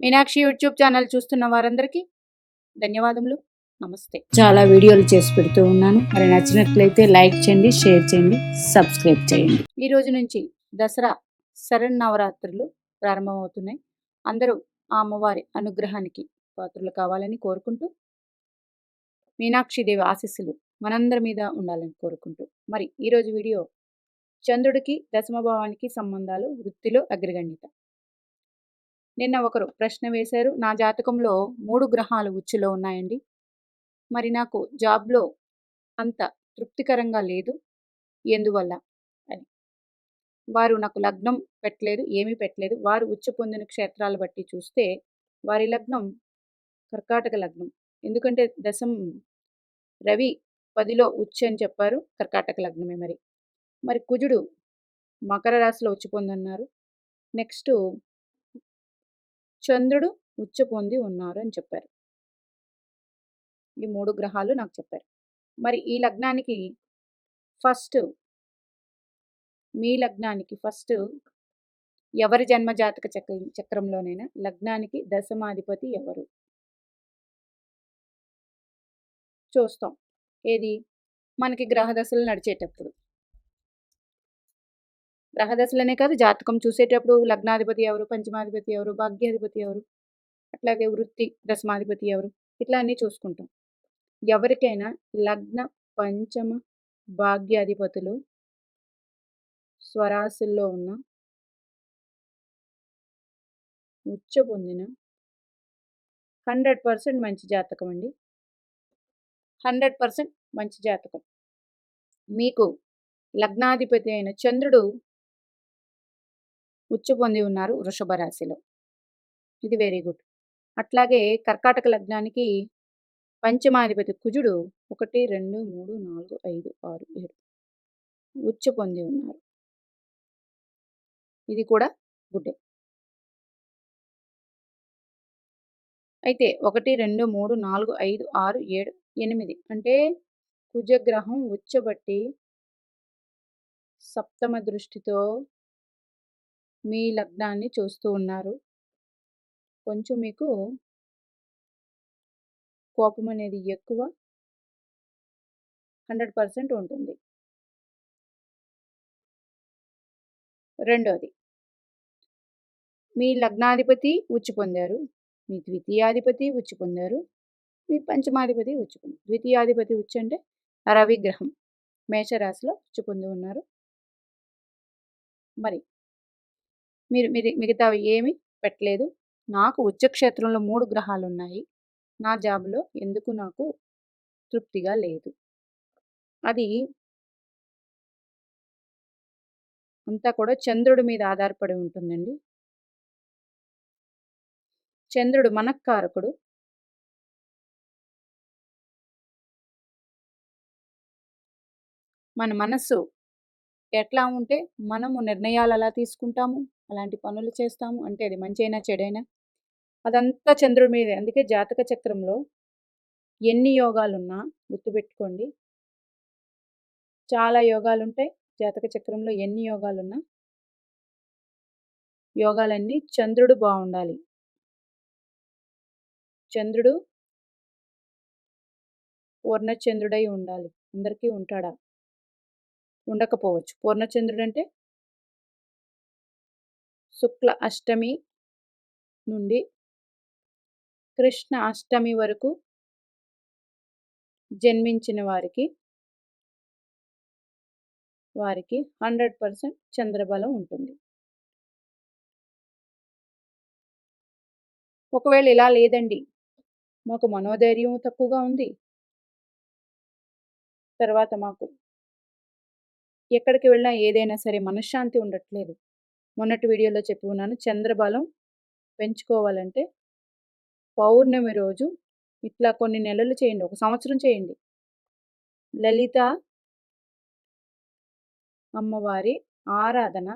Meenakshi YouTube channel చూస్తున్న వారందరికీ ధన్యవాదములు. నమస్తే. చాలా వీడియోలు చేసి పెడుతూ ఉన్నాను. మరి నచ్చినట్లయితే లైక్ చేయండి, షేర్ చేయండి, సబ్స్క్రైబ్ చేయండి. ఈ రోజు నుంచి దసరా శరన్నవరాత్రులు ప్రారంభమవుతున్నాయి. అందరూ ఆ అమ్మవారి అనుగ్రహానికి పాత్రలు కావాలని కోరుకుంటూ, మీనాక్షిదేవి ఆశీస్సులు మనందరి మీద ఉండాలని కోరుకుంటూ, మరి ఈరోజు వీడియో చంద్రుడికి దశమభావానికి సంబంధాలు వృత్తిలో అగ్రగణ్యత. నిన్న ఒకరు ప్రశ్న వేశారు, నా జాతకంలో 3 గ్రహాలు ఉచ్చులో ఉన్నాయండి, మరి నాకు జాబ్లో అంత తృప్తికరంగా లేదు, ఎందువల్ల అని. వారు నాకు లగ్నం పెట్టలేదు, ఏమీ పెట్టలేదు. వారు ఉచ్చు పొందిన క్షేత్రాలు బట్టి చూస్తే వారి లగ్నం కర్కాటక లగ్నం. ఎందుకంటే రవి 10లో ఉచ్చు అని చెప్పారు, కర్కాటక లగ్నమే. మరి కుజుడు మకర రాశిలో ఉచ్చు పొందన్నారు. నెక్స్ట్ చంద్రుడు ఉచ్చ పొంది ఉన్నారు అని చెప్పారు. ఈ 3 గ్రహాలు నాకు చెప్పారు. మరి ఈ లగ్నానికి ఫస్ట్, మీ లగ్నానికి ఫస్ట్ ఎవరి జన్మ జాతక చక్రంలోనైనా లగ్నానికి దశమాధిపతి ఎవరు చూస్తాం. ఏది మనకి గ్రహదశలు నడిచేటప్పుడు, గ్రహదశలనే కాదు, జాతకం చూసేటప్పుడు లగ్నాధిపతి ఎవరు, పంచమాధిపతి ఎవరు, భాగ్యాధిపతి ఎవరు, అట్లాగే వృత్తి దశమాధిపతి ఎవరు, ఇట్లా అన్నీ చూసుకుంటాం. ఎవరికైనా లగ్న పంచమ భాగ్యాధిపతులు స్వరాశుల్లో ఉన్న ఉచ్చ పొందిన 100% మంచి జాతకం అండి. 100% మంచి జాతకం. మీకు లగ్నాధిపతి అయిన చంద్రుడు ఉచ్చు పొంది ఉన్నారు వృషభ రాశిలో, ఇది వెరీ గుడ్. అట్లాగే కర్కాటక లగ్నానికి పంచమాధిపతి కుజుడు 1, 2, 3, 4, 5, 6, 7 ఉచ్చు పొంది ఉన్నారు, ఇది కూడా గుడ్డే. అయితే 1, 2, 3, 4, 5, 6, 7, 8 అంటే కుజగ్రహం ఉచ్చబట్టి సప్తమ దృష్టితో మీ లగ్నాన్ని చూస్తూ ఉన్నారు. కొంచెం మీకు కోపం అనేది ఎక్కువ 100% ఉంటుంది. రెండోది, మీ లగ్నాధిపతి ఉచ్చు పొందారు, మీ ద్వితీయాధిపతి ఉచ్చు పొందారు, మీ పంచమాధిపతి ఉచ్చు పొందారు. ద్వితీయాధిపతి ఉచ్చు అంటే రవి గ్రహం మేషరాశిలో ఉచ్చు పొంది ఉన్నారు. మరి మీరు మిగతావి ఏమి పెట్టలేదు. నాకు ఉచ్చక్షేత్రంలో 3 గ్రహాలు ఉన్నాయి, నా జాబ్లో ఎందుకు నాకు తృప్తిగా లేదు. అది అంతా కూడా చంద్రుడి మీద ఆధారపడి ఉంటుందండి. చంద్రుడు మనఃకారకుడు. మన మనస్సు ఎట్లా ఉంటే మనము నిర్ణయాలు అలా తీసుకుంటాము, అలాంటి పనులు చేస్తాము. అంటే అది మంచైనా చెడైనా అదంతా చంద్రుడి మీదే. అందుకే జాతక చక్రంలో ఎన్ని యోగాలున్నా గుర్తుపెట్టుకోండి, చాలా యోగాలుంటాయి జాతక చక్రంలో. ఎన్ని యోగాలున్నా యోగాలన్నీ చంద్రుడు బాగుండాలి. చంద్రుడు పూర్ణచంద్రుడై ఉండాలి. అందరికీ ఉంటాడా? ఉండకపోవచ్చు. పూర్ణచంద్రుడు అంటే శుక్ల అష్టమి నుండి కృష్ణ అష్టమి వరకు జన్మించిన వారికి 100% చంద్రబలం ఉంటుంది. ఒకవేళ ఇలా లేదండి, మాకు మనోధైర్యం తక్కువగా ఉంది, తర్వాత మాకు ఎక్కడికి వెళ్ళినా ఏదైనా సరే మనశ్శాంతి ఉండట్లేదు. మొన్నటి వీడియోలో చెప్పి ఉన్నాను, చంద్రబలం పెంచుకోవాలంటే పౌర్ణమి రోజు ఇట్లా కొన్ని నెలలు చేయండి, 1 సంవత్సరం చేయండి. లలిత అమ్మవారి ఆరాధన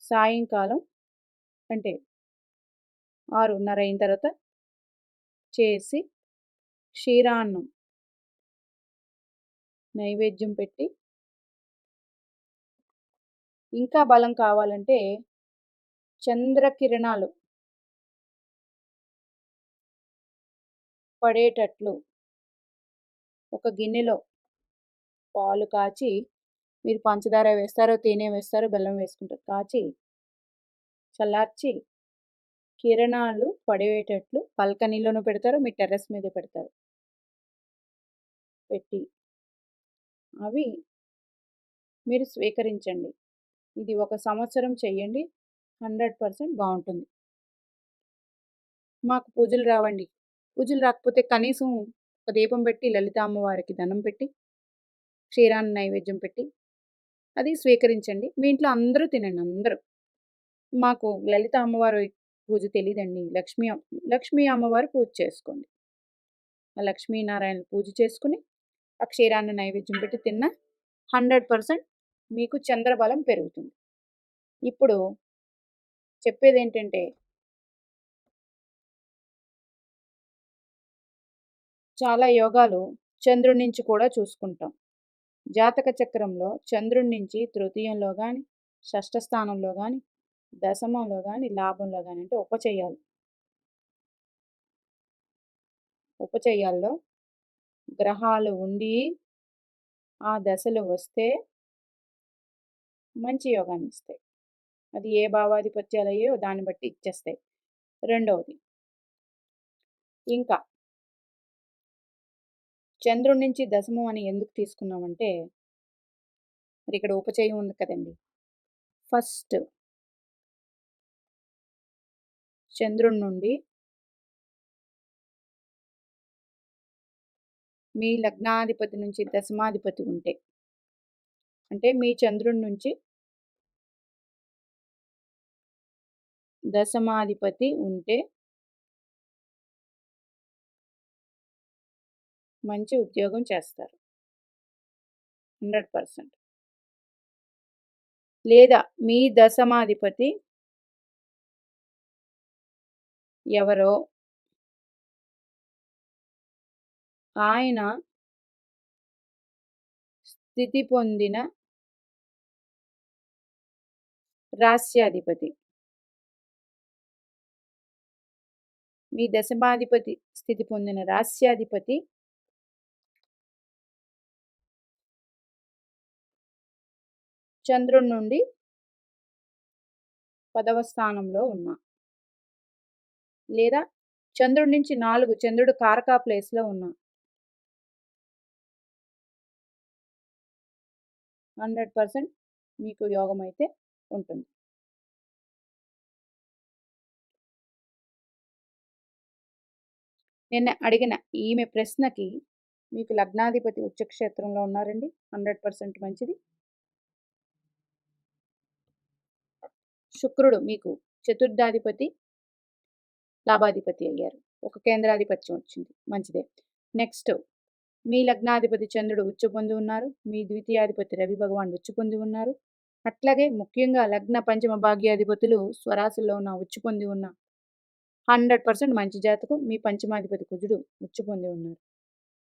సాయంకాలం అంటే 6:30 అయిన తర్వాత చేసి క్షీరాన్నం నైవేద్యం పెట్టి, ఇంకా బలం కావాలంటే చంద్రకిరణాలు పడేటట్లు ఒక గిన్నెలో పాలు కాచి, మీరు పంచదార వేస్తారో, తేనె వేస్తారో, బెల్లం వేసుకుంటారు, కాచి చల్లార్చి కిరణాలు పడేటట్లు బాల్కనీలోనూ పెడతారు, మీ టెర్రస్ మీద పెడతారు. పెట్టి అవి మీరు స్వీకరించండి. ఇది ఒక సంవత్సరం చెయ్యండి. 100% బాగుంటుంది. మాకు పూజలు రావండి. పూజలు రాకపోతే కనీసం ఒక దీపం పెట్టి లలిత అమ్మవారికి దండం పెట్టి, క్షీరాన్ని నైవేద్యం పెట్టి అది స్వీకరించండి. మీ ఇంట్లో అందరూ తినండి, అందరూ. మాకు లలిత అమ్మవారి పూజ తెలీదండి. లక్ష్మీ అమ్మవారి పూజ చేసుకోండి. ఆ లక్ష్మీనారాయణ పూజ చేసుకుని ఆ క్షీరాన్ని నైవేద్యం పెట్టి తిన్న 100% మీకు చంద్రబలం పెరుగుతుంది. ఇప్పుడు చెప్పేది ఏంటంటే, చాలా యోగాలు చంద్రుడి నుంచి కూడా చూసుకుంటాం. జాతక చక్రంలో చంద్రుడి నుంచి తృతీయంలో కానీ, షష్ఠ స్థానంలో కానీ, దశమంలో కానీ, లాభంలో కానీ, అంటే ఉపచయాల్లో గ్రహాలు ఉండి ఆ దశలు వస్తే మంచి యోగాన్ని ఇస్తాయి. అది ఏ భావాధిపత్యాలు అయ్యో దాన్ని బట్టి ఇచ్చేస్తాయి. రెండవది, ఇంకా చంద్రుడి నుంచి దశమం అని ఎందుకు తీసుకున్నామంటే, మరి ఇక్కడ ఉపచయం ఉంది కదండి. ఫస్ట్ చంద్రుడి నుండి మీ లగ్నాధిపతి నుంచి దశమాధిపతి ఉంటే, అంటే మీ చంద్రుడి నుంచి దశమాధిపతి ఉంటే మంచి ఉద్యోగం చేస్తారు 100%. లేదా మీ దశమాధిపతి ఎవరో ఆయన స్థితి పొందిన రాస్యాధిపతి, మీ దశమాధిపతి స్థితి పొందిన రాస్యాధిపతి చంద్రుడి నుండి 10వ స్థానంలో ఉన్నా, లేదా చంద్రుడి నుంచి 4 చంద్రుడు కారకా ప్లేస్లో ఉన్నా 100% మీకు యోగం అయితే ఉంటుంది. నిన్న అడిగిన ఈమె ప్రశ్నకి మీకు లగ్నాధిపతి ఉచ్చక్షేత్రంలో ఉన్నారండి, 100% మంచిది. శుక్రుడు మీకు చతుర్థాధిపతి, లాభాధిపతి అయ్యారు, ఒక కేంద్రాధిపత్యం వచ్చింది, మంచిదే. నెక్స్ట్, మీ లగ్నాధిపతి చంద్రుడు ఉచ్చ పొంది ఉన్నారు, మీ ద్వితీయాధిపతి రవి భగవాన్ ఉచ్చ పొంది ఉన్నారు. అట్లాగే ముఖ్యంగా లగ్న పంచమ భాగ్యాధిపతులు స్వరాశుల్లో ఉన్న ఉచ్చ పొంది ఉన్న 100% మంచి జాతకం. మీ పంచమాధిపతి కుజుడు ఉచ్చ పొంది ఉన్నారు.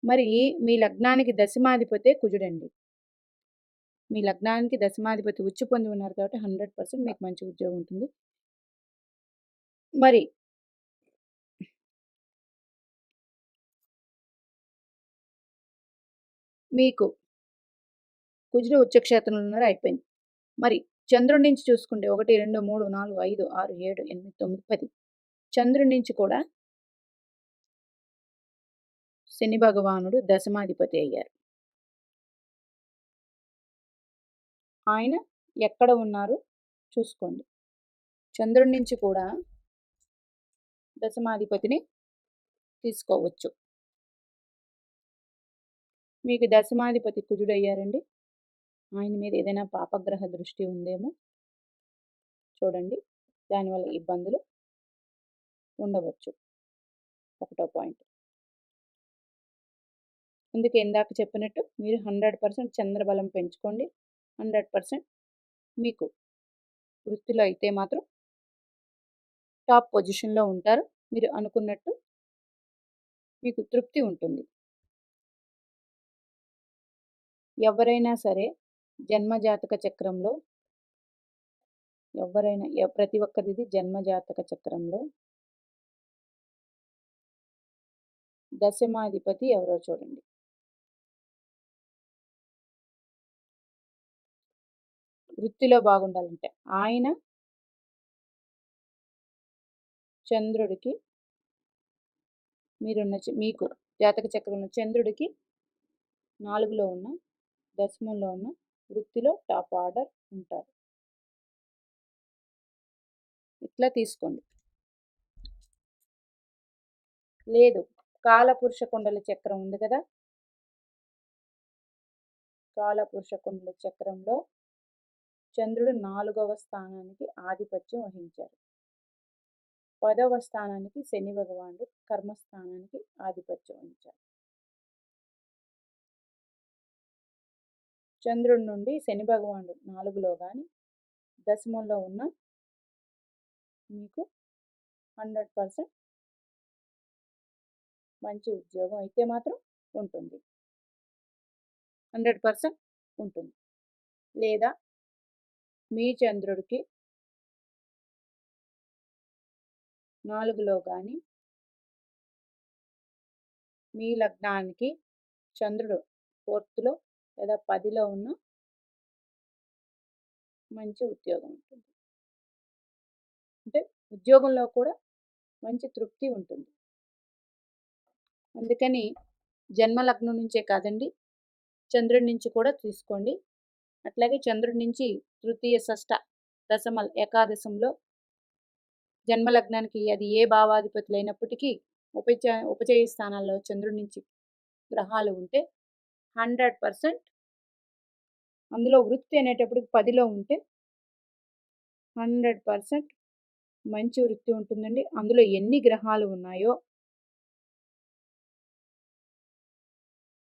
మరి మీ లగ్నానికి దశమాధిపతే కుజుడండి. మీ లగ్నానికి దశమాధిపతి ఉచ్చ పొంది ఉన్నారు కాబట్టి 100% మీకు మంచి ఉద్యోగం ఉంటుంది. మరి మీకు కుజుడు ఉచ్చక్షేత్రంలో ఉన్నారు, అయిపోయింది. మరి చంద్రుడి నుంచి చూసుకుంటే 1, 2, 3, 4, 5, 6, 7, 8, 9, 10 చంద్రుడి నుంచి కూడా శని భగవానుడు దశమాధిపతి అయ్యారు. ఆయన ఎక్కడ ఉన్నారు చూసుకోండి. చంద్రుడి నుంచి కూడా దశమాధిపతిని తీసుకోవచ్చు. మీకు దశమాధిపతి కుజుడు అయ్యారండి. ఆయన మీద ఏదైనా పాపగ్రహ దృష్టి ఉందేమో చూడండి, దానివల్ల ఇబ్బందులు ఉండవచ్చు. ఒకటో పాయింట్. అందుకే ఇందాక చెప్పినట్టు మీరు 100% చంద్రబలం పెంచుకోండి. 100% మీకు వృత్తిలో అయితే మాత్రం టాప్ పొజిషన్లో ఉంటారు. మీరు అనుకున్నట్టు మీకు తృప్తి ఉంటుంది. ఎవరైనా సరే జన్మజాతక చక్రంలో ఎవరైనా ప్రతి ఒక్కరిది జన్మజాతక చక్రంలో దశమాధిపతి ఎవరో చూడండి. వృత్తిలో బాగుండాలంటే ఆయన చంద్రుడికి మీకు జాతక చక్రంలో చంద్రుడికి 4లో ఉన్న దశమంలో ఉన్న వృత్తిలో టాప్ ఆర్డర్ ఉంటారు. ఇట్లా తీసుకోండి. లేదు, కాలపురుష కుండలి చక్రం ఉంది కదా, కాలపురుష కుండలి చక్రంలో చంద్రుడు 4వ స్థానానికి ఆధిపత్యం వహించారు. 10వ స్థానానికి శని భగవానుడు కర్మస్థానానికి ఆధిపత్యం వహించారు. చంద్రుడి నుండి శని భగవానుడు 4లో కానీ దశమంలో ఉన్న మీకు 100% మంచి ఉద్యోగం అయితే మాత్రం ఉంటుంది, 100% ఉంటుంది. లేదా మీ చంద్రుడికి 4లో కానీ మీ లగ్నానికి చంద్రుడు 4థ్లో లేదా 10లో ఉన్న మంచి ఉద్యోగం ఉంటుంది. అంటే ఉద్యోగంలో కూడా మంచి తృప్తి ఉంటుంది. అందుకని జన్మలగ్నం నుంచే కాదండి, చంద్రుడి నుంచి కూడా తీసుకోండి. అట్లాగే చంద్రుడి నుంచి తృతీయ షష్ఠ దశమ ఏకాదశంలో జన్మలగ్నానికి అది ఏ భావాధిపతులు అయినప్పటికీ ఉపచయ స్థానాల్లో చంద్రుడి నుంచి గ్రహాలు ఉంటే 100% అందులో వృత్తి అనేటప్పటికి 10లో ఉంటే 100% మంచి వృత్తి ఉంటుందండి. అందులో ఎన్ని గ్రహాలు ఉన్నాయో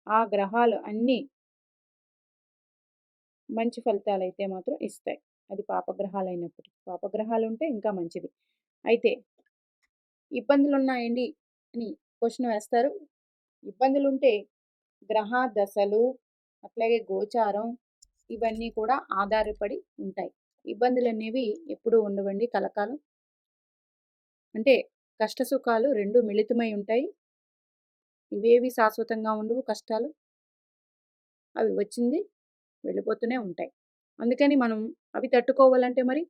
ఆ గ్రహాలు అన్నీ మంచి ఫలితాలు అయితే మాత్రం ఇస్తాయి. అది పాపగ్రహాలు అయినప్పటికీ, పాపగ్రహాలు ఉంటే ఇంకా మంచిది. అయితే ఇబ్బందులు ఉన్నాయండి అని క్వశ్చన్ వేస్తారు. ఇబ్బందులు ఉంటే గ్రహ దశలు అట్లాగే గోచారం ఇవన్నీ కూడా ఆధారపడి ఉంటాయి. ఇబ్బందులు అనేవి ఎప్పుడూ ఉండవండి కలకాలం. అంటే కష్ట సుఖాలు రెండు మిళితమై ఉంటాయి. ఇవేవి శాశ్వతంగా ఉండవు కష్టాలు, అవి వచ్చింది వెళ్ళిపోతూనే ఉంటాయి. అందుకని మనం అవి తట్టుకోవాలంటే మరి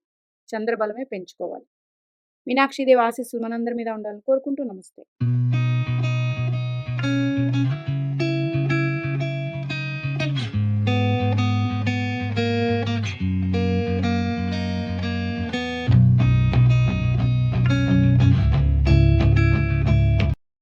చంద్రబలమే పెంచుకోవాలి. మీనాక్షిదేవి ఆశీస్సులు మనందరి మీద ఉండాలని కోరుకుంటూ నమస్తే.